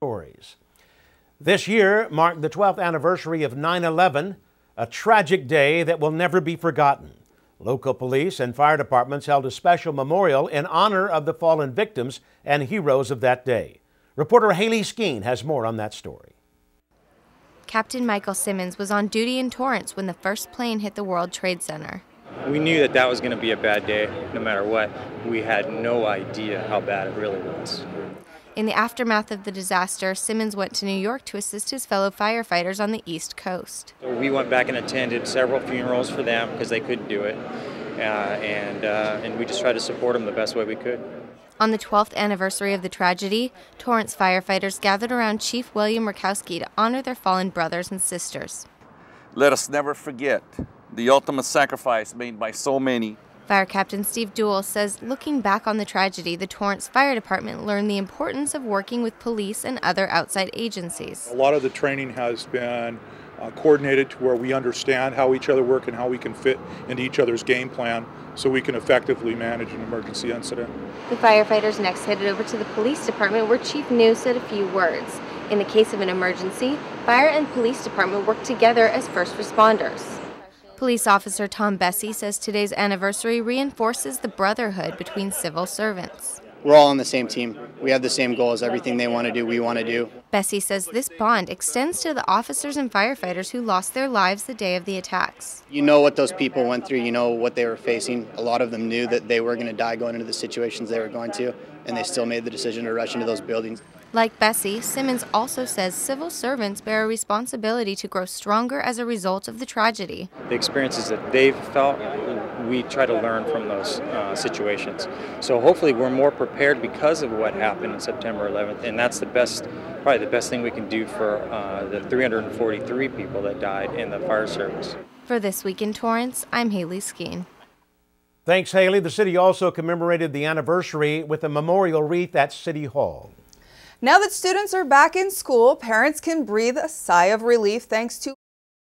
Stories. This year marked the 12th anniversary of 9/11, a tragic day that will never be forgotten. Local police and fire departments held a special memorial in honor of the fallen victims and heroes of that day. Reporter Haley Skeen has more on that story. Captain Michael Simmons was on duty in Torrance when the first plane hit the World Trade Center. We knew that that was going to be a bad day, no matter what. We had no idea how bad it really was. In the aftermath of the disaster, Simmons went to New York to assist his fellow firefighters on the East Coast. So we went back and attended several funerals for them because they couldn't do it, and we just tried to support them the best way we could. On the 12th anniversary of the tragedy, Torrance firefighters gathered around Chief William Rakowski to honor their fallen brothers and sisters. Let us never forget the ultimate sacrifice made by so many. Fire Captain Steve Duell says looking back on the tragedy, the Torrance Fire Department learned the importance of working with police and other outside agencies. A lot of the training has been coordinated to where we understand how each other work and how we can fit into each other's game plan so we can effectively manage an emergency incident. The firefighters next headed over to the police department where Chief New said a few words. In the case of an emergency, fire and police department work together as first responders. Police Officer Tom Bessie says today's anniversary reinforces the brotherhood between civil servants. We're all on the same team. We have the same goals. Everything they want to do, we want to do. Bessie says this bond extends to the officers and firefighters who lost their lives the day of the attacks. You know what those people went through. You know what they were facing. A lot of them knew that they were going to die going into the situations they were going to, and they still made the decision to rush into those buildings. Like Bessie, Simmons also says civil servants bear a responsibility to grow stronger as a result of the tragedy. The experiences that they've felt, we try to learn from those situations. So hopefully we're more prepared because of what happened on September 11th, and that's probably the best thing we can do for the 343 people that died in the fire service. For This Week in Torrance, I'm Haley Skeen. Thanks, Haley. The city also commemorated the anniversary with a memorial wreath at City Hall. Now that students are back in school, parents can breathe a sigh of relief thanks to